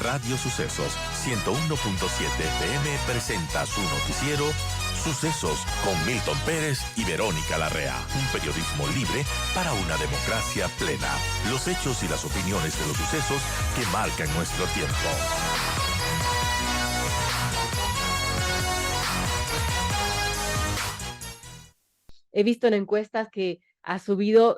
Radio Sucesos 101.7 FM presenta su noticiero Sucesos con Milton Pérez y Verónica Larrea. Un periodismo libre para una democracia plena. Los hechos y las opiniones de los sucesos que marcan nuestro tiempo. He visto en encuestas que ha subido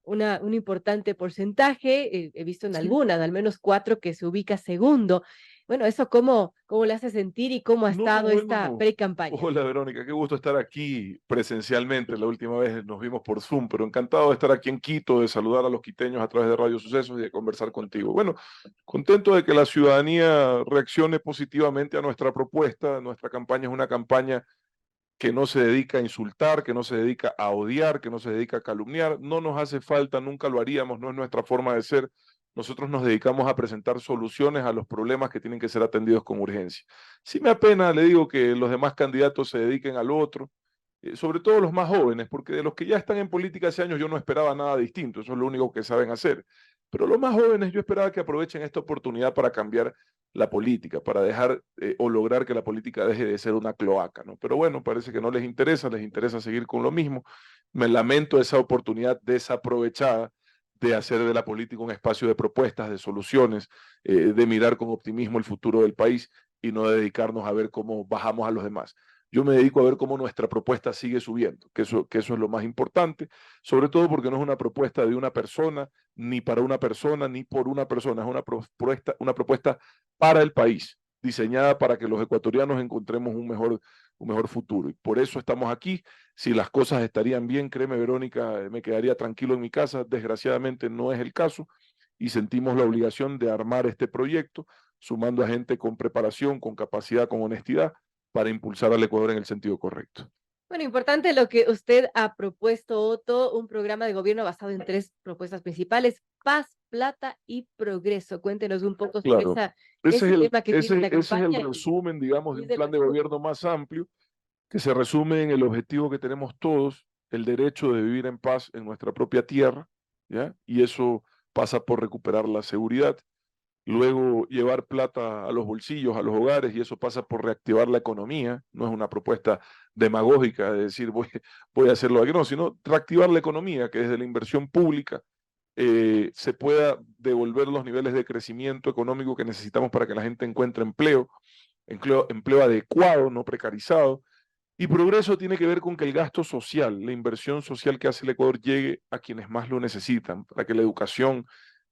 un importante porcentaje, he visto en algunas, al menos 4, que se ubica segundo. Bueno, ¿eso cómo le hace sentir y cómo ha estado esta pre-campaña? Hola Verónica, qué gusto estar aquí presencialmente. La última vez nos vimos por Zoom, pero encantado de estar aquí en Quito, de saludar a los quiteños a través de Radio Sucesos y de conversar contigo. Bueno, contento de que la ciudadanía reaccione positivamente a nuestra propuesta. Nuestra campaña es una campaña que no se dedica a insultar, que no se dedica a odiar, que no se dedica a calumniar. No nos hace falta, nunca lo haríamos, no es nuestra forma de ser. Nosotros nos dedicamos a presentar soluciones a los problemas que tienen que ser atendidos con urgencia. Sí me apena, le digo, que los demás candidatos se dediquen al otro, sobre todo los más jóvenes, porque de los que ya están en política hace años yo no esperaba nada distinto, eso es lo único que saben hacer. Pero los más jóvenes yo esperaba que aprovechen esta oportunidad para cambiar la política, para dejar o lograr que la política deje de ser una cloaca, ¿no? Pero bueno, parece que no les interesa seguir con lo mismo. Me lamento esa oportunidad desaprovechada de hacer de la política un espacio de propuestas, de soluciones, de mirar con optimismo el futuro del país y no dedicarnos a ver cómo bajamos a los demás. Yo me dedico a ver cómo nuestra propuesta sigue subiendo, que eso es lo más importante, sobre todo porque no es una propuesta de una persona, ni para una persona, ni por una persona, es una propuesta para el país, diseñada para que los ecuatorianos encontremos un mejor futuro. Y por eso estamos aquí. Si las cosas estarían bien, créeme, Verónica, me quedaría tranquilo en mi casa. Desgraciadamente no es el caso y sentimos la obligación de armar este proyecto, sumando a gente con preparación, con capacidad, con honestidad, para impulsar al Ecuador en el sentido correcto. Bueno, importante lo que usted ha propuesto, Otto, un programa de gobierno basado en 3 propuestas principales: paz, plata y progreso. Cuéntenos un poco sobre Claro, ese tema que tiene la ese es el campaña resumen, digamos, de y un del plan de futuro. gobierno más amplio, que se resume en el objetivo que tenemos todos, el derecho de vivir en paz en nuestra propia tierra, ¿ya? Y eso pasa por recuperar la seguridad, luego llevar plata a los bolsillos, a los hogares, y eso pasa por reactivar la economía. No es una propuesta demagógica de decir voy a hacerlo aquí, no, sino reactivar la economía, que desde la inversión pública se pueda devolver los niveles de crecimiento económico que necesitamos para que la gente encuentre empleo adecuado, no precarizado. Y progreso tiene que ver con que el gasto social, la inversión social que hace el Ecuador llegue a quienes más lo necesitan, para que la educación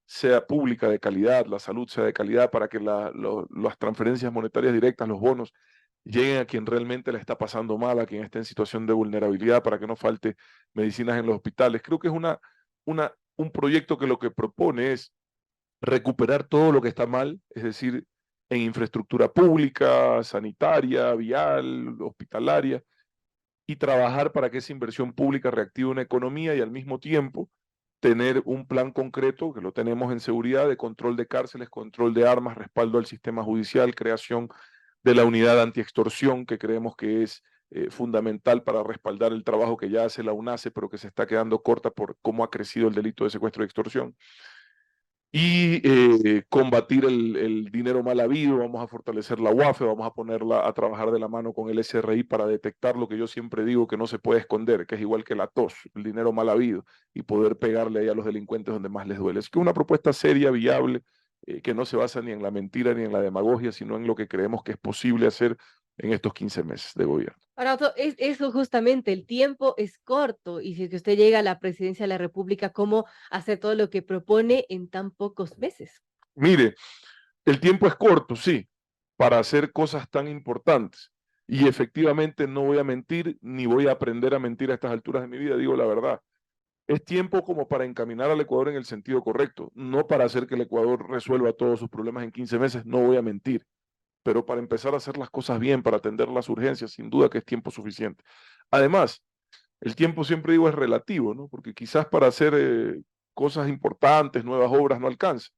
sea pública de calidad, la salud sea de calidad, para que las transferencias monetarias directas, los bonos, lleguen a quien realmente le está pasando mal, a quien está en situación de vulnerabilidad, para que no falte medicinas en los hospitales. Creo que es un proyecto que lo que propone es recuperar todo lo que está mal, es decir, en infraestructura pública, sanitaria, vial, hospitalaria, y trabajar para que esa inversión pública reactive una economía y al mismo tiempo tener un plan concreto, que lo tenemos en seguridad, de control de cárceles, control de armas, respaldo al sistema judicial, creación de la unidad antiextorsión, que creemos que es fundamental para respaldar el trabajo que ya hace la UNACE, pero que se está quedando corta por cómo ha crecido el delito de secuestro y extorsión. Y combatir el dinero mal habido. Vamos a fortalecer la UAFE, vamos a ponerla a trabajar de la mano con el SRI para detectar lo que yo siempre digo que no se puede esconder, que es igual que la tos, el dinero mal habido, y poder pegarle ahí a los delincuentes donde más les duele. Es que una propuesta seria, viable, que no se basa ni en la mentira ni en la demagogia, sino en lo que creemos que es posible hacer en estos 15 meses de gobierno. Ahora, Otto, eso justamente, el tiempo es corto y si es que usted llega a la presidencia de la República, ¿cómo hacer todo lo que propone en tan pocos meses? Mire, el tiempo es corto, sí, para hacer cosas tan importantes. Y efectivamente no voy a mentir, ni voy a aprender a mentir a estas alturas de mi vida, digo la verdad. Es tiempo como para encaminar al Ecuador en el sentido correcto, no para hacer que el Ecuador resuelva todos sus problemas en 15 meses, no voy a mentir, pero para empezar a hacer las cosas bien, para atender las urgencias, sin duda que es tiempo suficiente. Además, el tiempo siempre digo es relativo, ¿no? Porque quizás para hacer cosas importantes, nuevas obras, no alcanza,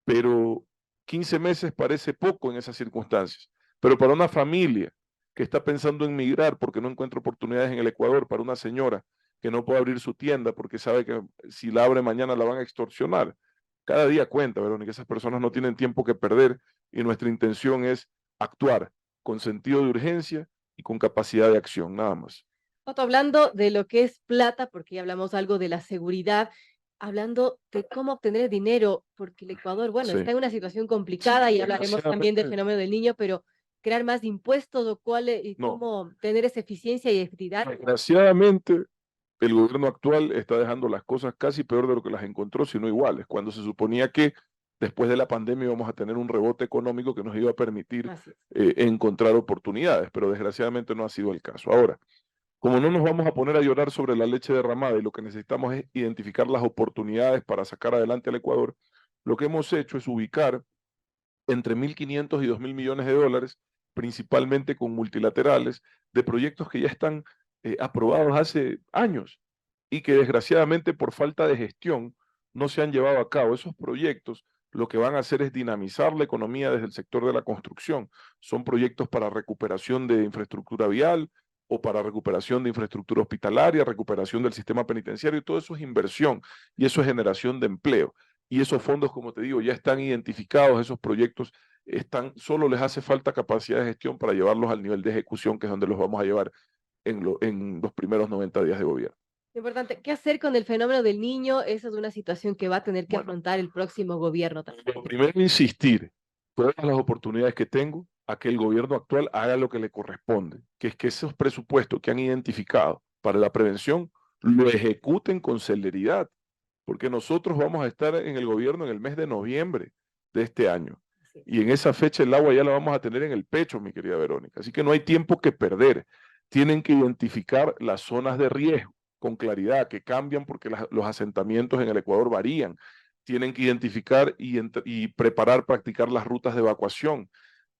pero 15 meses parece poco en esas circunstancias. Pero para una familia que está pensando en migrar porque no encuentra oportunidades en el Ecuador, para una señora que no puede abrir su tienda porque sabe que si la abre mañana la van a extorsionar, Cada día cuenta, Verónica, esas personas no tienen tiempo que perder y nuestra intención es actuar con sentido de urgencia y con capacidad de acción, nada más. Otto, hablando de lo que es plata, porque ya hablamos algo de la seguridad, hablando de cómo obtener dinero, porque el Ecuador, bueno, Sí. está en una situación complicada y hablaremos también del Desgraciadamente, fenómeno del niño, pero crear más impuestos o cuál, y no. cómo tener esa eficiencia y equidad. Desgraciadamente, el gobierno actual está dejando las cosas casi peor de lo que las encontró, sino iguales, cuando se suponía que después de la pandemia íbamos a tener un rebote económico que nos iba a permitir Así es. encontrar oportunidades, pero desgraciadamente no ha sido el caso. Ahora, como no nos vamos a poner a llorar sobre la leche derramada y lo que necesitamos es identificar las oportunidades para sacar adelante al Ecuador, lo que hemos hecho es ubicar entre 1.500 y 2.000 millones de dólares, principalmente con multilaterales, de proyectos que ya están aprobados hace años y que desgraciadamente por falta de gestión no se han llevado a cabo. Esos proyectos lo que van a hacer es dinamizar la economía desde el sector de la construcción. Son proyectos para recuperación de infraestructura vial o para recuperación de infraestructura hospitalaria, recuperación del sistema penitenciario, y todo eso es inversión y eso es generación de empleo. Y esos fondos, como te digo, ya están identificados, esos proyectos están, solo les hace falta capacidad de gestión para llevarlos al nivel de ejecución, que es donde los vamos a llevar en los primeros 90 días de gobierno. Importante, ¿qué hacer con el fenómeno del niño? Esa es una situación que va a tener que Bueno, afrontar el próximo gobierno también. lo primero, insistir, todas las oportunidades que tengo, a que el gobierno actual haga lo que le corresponde, que es que esos presupuestos que han identificado para la prevención lo ejecuten con celeridad, porque nosotros vamos a estar en el gobierno en el mes de noviembre de este año. Sí. Y en esa fecha el agua ya la vamos a tener en el pecho, mi querida Verónica. Así que no hay tiempo que perder. Tienen que identificar las zonas de riesgo con claridad, que cambian porque los asentamientos en el Ecuador varían. Tienen que identificar y preparar, practicar las rutas de evacuación,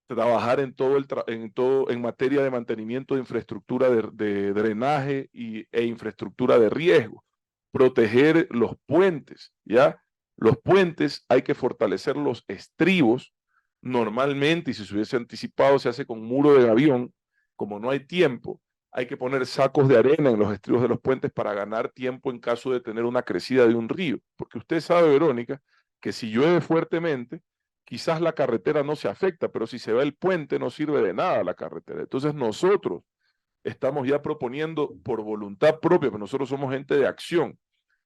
trabajar en materia de mantenimiento de infraestructura de drenaje e infraestructura de riesgo, proteger los puentes, ¿ya? Los puentes hay que fortalecer los estribos normalmente, y si se hubiese anticipado, se hace con muro de gavión. Como no hay tiempo, hay que poner sacos de arena en los estribos de los puentes para ganar tiempo en caso de tener una crecida de un río. Porque usted sabe, Verónica, que si llueve fuertemente, quizás la carretera no se afecta, pero si se va el puente no sirve de nada la carretera. Entonces nosotros estamos ya proponiendo por voluntad propia, pero nosotros somos gente de acción.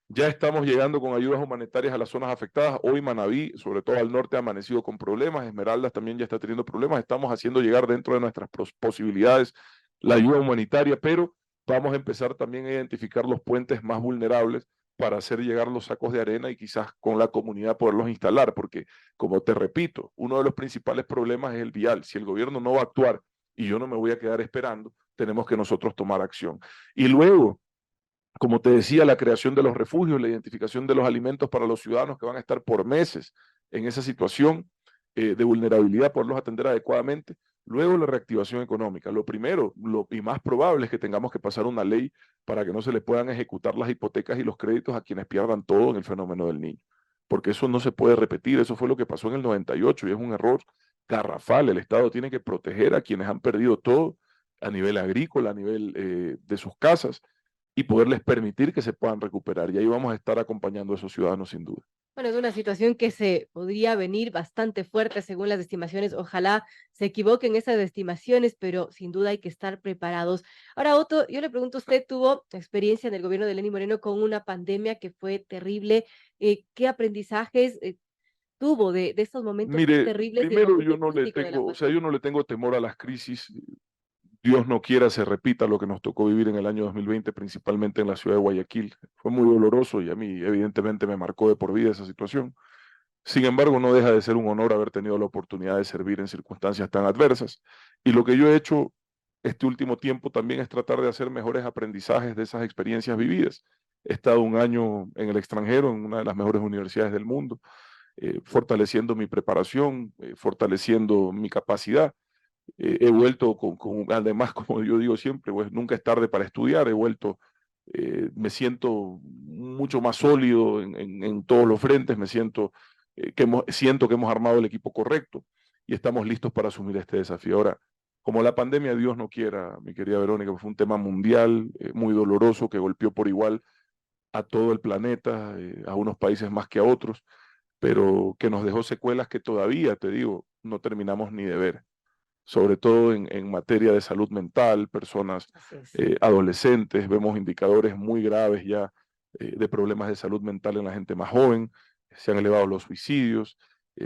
Ya estamos llegando con ayudas humanitarias a las zonas afectadas. Hoy Manabí, sobre todo al norte, ha amanecido con problemas. Esmeraldas también ya está teniendo problemas. Estamos haciendo llegar dentro de nuestras posibilidades la ayuda humanitaria, pero vamos a empezar también a identificar los puentes más vulnerables para hacer llegar los sacos de arena y quizás con la comunidad poderlos instalar, porque como te repito, uno de los principales problemas es el vial. Si el gobierno no va a actuar y yo no me voy a quedar esperando, tenemos que nosotros tomar acción. Y luego, como te decía, la creación de los refugios, la identificación de los alimentos para los ciudadanos que van a estar por meses en esa situación de vulnerabilidad, poderlos atender adecuadamente. Luego, la reactivación económica. Lo primero y más probable es que tengamos que pasar una ley para que no se le puedan ejecutar las hipotecas y los créditos a quienes pierdan todo en el fenómeno del niño. Porque eso no se puede repetir. Eso fue lo que pasó en el 98 y es un error garrafal. El Estado tiene que proteger a quienes han perdido todo a nivel agrícola, a nivel de sus casas, y poderles permitir que se puedan recuperar. Y ahí vamos a estar acompañando a esos ciudadanos sin duda. Bueno, es una situación que se podría venir bastante fuerte según las estimaciones. Ojalá se equivoquen esas estimaciones, pero sin duda hay que estar preparados. Ahora, Otto, yo le pregunto, usted tuvo experiencia en el gobierno de Lenín Moreno con una pandemia que fue terrible. ¿Qué aprendizajes tuvo de estos momentos tan Mire, terribles y el primero yo momento no le crítico de la tengo, o sea, pandemia? yo no le tengo temor a las crisis. Dios no quiera se repita lo que nos tocó vivir en el año 2020, principalmente en la ciudad de Guayaquil. Fue muy doloroso y a mí evidentemente me marcó de por vida esa situación. Sin embargo, no deja de ser un honor haber tenido la oportunidad de servir en circunstancias tan adversas. Y lo que yo he hecho este último tiempo también es tratar de hacer mejores aprendizajes de esas experiencias vividas. He estado un año en el extranjero, en una de las mejores universidades del mundo, fortaleciendo mi preparación, fortaleciendo mi capacidad. He vuelto además, como yo digo siempre, pues nunca es tarde para estudiar. He vuelto, me siento mucho más sólido en todos los frentes, me siento siento que hemos armado el equipo correcto y estamos listos para asumir este desafío. Ahora, como la pandemia, Dios no quiera, mi querida Verónica, fue un tema mundial, muy doloroso, que golpeó por igual a todo el planeta, a unos países más que a otros. pero que nos dejó secuelas que todavía, te digo, no terminamos ni de ver, sobre todo en materia de salud mental, personas Así es. adolescentes, vemos indicadores muy graves ya de problemas de salud mental en la gente más joven, se han elevado los suicidios,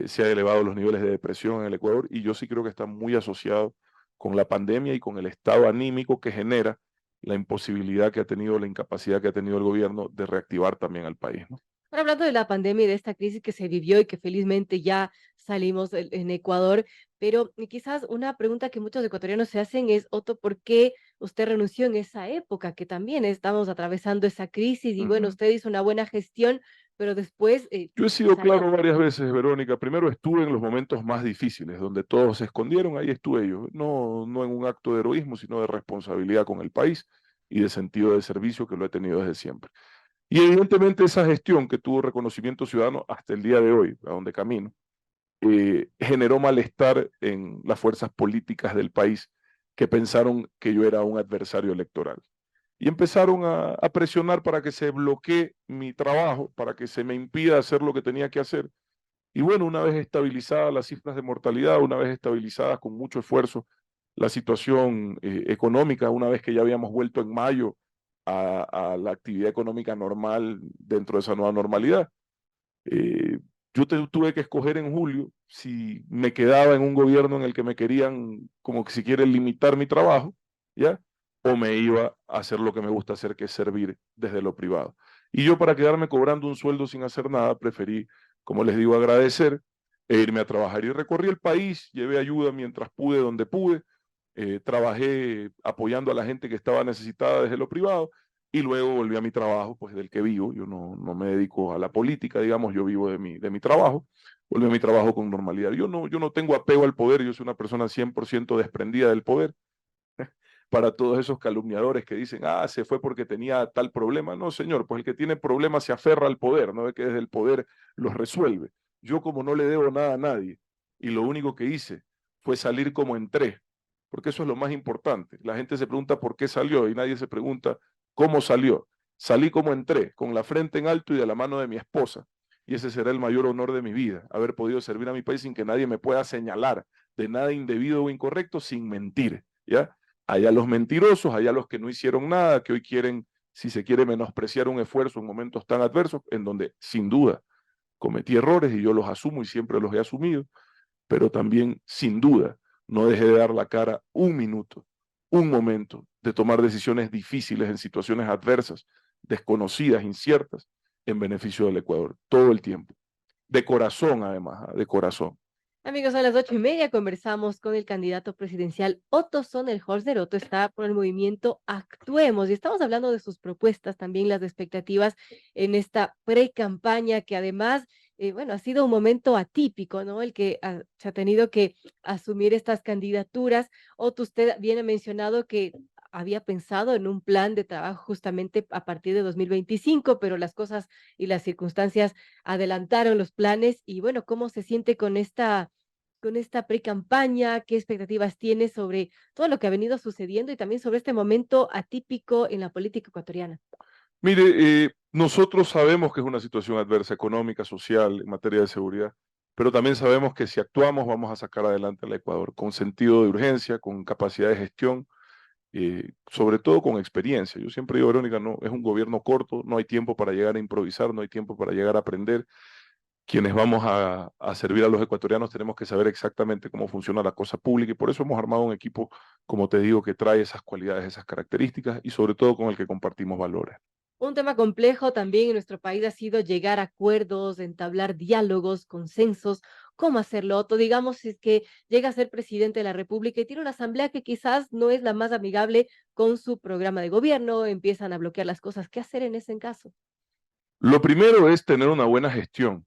se han elevado los niveles de depresión en el Ecuador, y yo sí creo que está muy asociado con la pandemia y con el estado anímico que genera la imposibilidad que ha tenido, la incapacidad que ha tenido el gobierno de reactivar también al país, ¿no? Ahora, hablando de la pandemia y de esta crisis que se vivió y que felizmente ya salimos en Ecuador, pero quizás una pregunta que muchos ecuatorianos se hacen es, Otto, ¿por qué usted renunció en esa época que también estamos atravesando esa crisis? Y bueno, Ujú. usted hizo una buena gestión, pero después Yo he sido salió. claro varias veces, Verónica. Primero estuve en los momentos más difíciles, donde todos se escondieron, ahí estuve yo. No, no en un acto de heroísmo, sino de responsabilidad con el país y de sentido de servicio que lo he tenido desde siempre. Y evidentemente esa gestión que tuvo reconocimiento ciudadano hasta el día de hoy, a donde camino, generó malestar en las fuerzas políticas del país que pensaron que yo era un adversario electoral. Y empezaron a presionar para que se bloquee mi trabajo, para que se me impida hacer lo que tenía que hacer. Y bueno, una vez estabilizadas las cifras de mortalidad, una vez estabilizadas con mucho esfuerzo la situación económica, una vez que ya habíamos vuelto en mayo a la actividad económica normal dentro de esa nueva normalidad, eh, yo tuve que escoger en julio si me quedaba en un gobierno en el que me querían, como que si quieren, limitar mi trabajo, ¿ya? O me iba a hacer lo que me gusta hacer, que es servir desde lo privado. Y yo, para quedarme cobrando un sueldo sin hacer nada, preferí, como les digo, agradecer e irme a trabajar. Y recorrí el país, llevé ayuda mientras pude, donde pude, trabajé apoyando a la gente que estaba necesitada desde lo privado, y luego volví a mi trabajo, pues del que vivo. Yo no me dedico a la política, digamos, yo vivo de mi trabajo. Volví a mi trabajo con normalidad. Yo no tengo apego al poder, yo soy una persona 100% desprendida del poder. Para todos esos calumniadores que dicen, se fue porque tenía tal problema. No, señor, pues el que tiene problemas se aferra al poder, no ve que desde el poder los resuelve. Yo, como no le debo nada a nadie, y lo único que hice fue salir como entré, porque eso es lo más importante. La gente se pregunta por qué salió y nadie se pregunta cómo salió. Salí como entré, con la frente en alto y de la mano de mi esposa. Y ese será el mayor honor de mi vida, haber podido servir a mi país sin que nadie me pueda señalar de nada indebido o incorrecto, sin mentir, ¿ya? Allá los mentirosos, allá los que no hicieron nada, que hoy quieren, si se quiere, menospreciar un esfuerzo en momentos tan adversos, en donde sin duda cometí errores y yo los asumo y siempre los he asumido, pero también sin duda no dejé de dar la cara un minuto, un momento, de tomar decisiones difíciles en situaciones adversas, desconocidas, inciertas, en beneficio del Ecuador, todo el tiempo. De corazón, además, de corazón. Amigos, a las 8:30 conversamos con el candidato presidencial Otto Sonneholzer. Otto está por el movimiento Actuemos y estamos hablando de sus propuestas, también las expectativas en esta pre-campaña que además, bueno, ha sido un momento atípico, ¿no? El que se ha tenido que asumir estas candidaturas. Otto, usted bien ha mencionado que había pensado en un plan de trabajo justamente a partir de 2025, pero las cosas y las circunstancias adelantaron los planes y bueno, ¿cómo se siente con esta pre-campaña? ¿Qué expectativas tiene sobre todo lo que ha venido sucediendo y también sobre este momento atípico en la política ecuatoriana? Mire, nosotros sabemos que es una situación adversa económica, social, en materia de seguridad, pero también sabemos que si actuamos vamos a sacar adelante al Ecuador con sentido de urgencia, con capacidad de gestión, sobre todo con experiencia. Yo siempre digo, Verónica, no, es un gobierno corto, no hay tiempo para llegar a improvisar, no hay tiempo para llegar a aprender. Quienes vamos a servir a los ecuatorianos tenemos que saber exactamente cómo funciona la cosa pública, y por eso hemos armado un equipo, como te digo, que trae esas cualidades, esas características, y sobre todo con el que compartimos valores. Un tema complejo también en nuestro país ha sido llegar a acuerdos, entablar diálogos, consensos. ¿Cómo hacerlo, Otto? Digamos, si es que llega a ser presidente de la República y tiene una asamblea que quizás no es la más amigable con su programa de gobierno, empiezan a bloquear las cosas. ¿Qué hacer en ese caso? Lo primero es tener una buena gestión.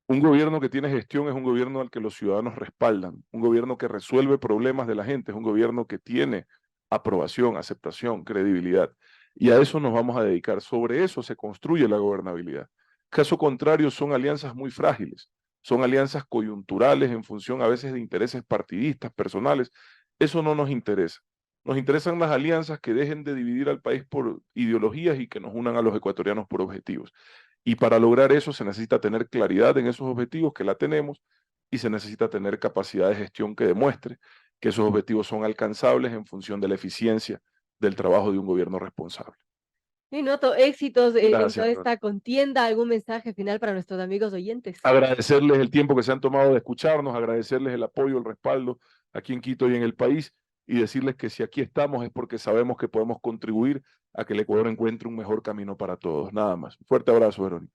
Un gobierno que tiene gestión es un gobierno al que los ciudadanos respaldan, un gobierno que resuelve problemas de la gente, es un gobierno que tiene aprobación, aceptación, credibilidad. Y a eso nos vamos a dedicar. Sobre eso se construye la gobernabilidad. Caso contrario, son alianzas muy frágiles, son alianzas coyunturales en función a veces de intereses partidistas, personales. Eso no nos interesa. Nos interesan las alianzas que dejen de dividir al país por ideologías y que nos unan a los ecuatorianos por objetivos. Y para lograr eso se necesita tener claridad en esos objetivos, que la tenemos, y se necesita tener capacidad de gestión que demuestre que esos objetivos son alcanzables en función de la eficiencia del trabajo de un gobierno responsable. Y noto éxitos en Gracias, toda Verónica. esta contienda. ¿Algún mensaje final para nuestros amigos oyentes? Agradecerles el tiempo que se han tomado de escucharnos, agradecerles el apoyo, el respaldo aquí en Quito y en el país, y decirles que si aquí estamos es porque sabemos que podemos contribuir a que el Ecuador encuentre un mejor camino para todos. Nada más. Fuerte abrazo, Verónica.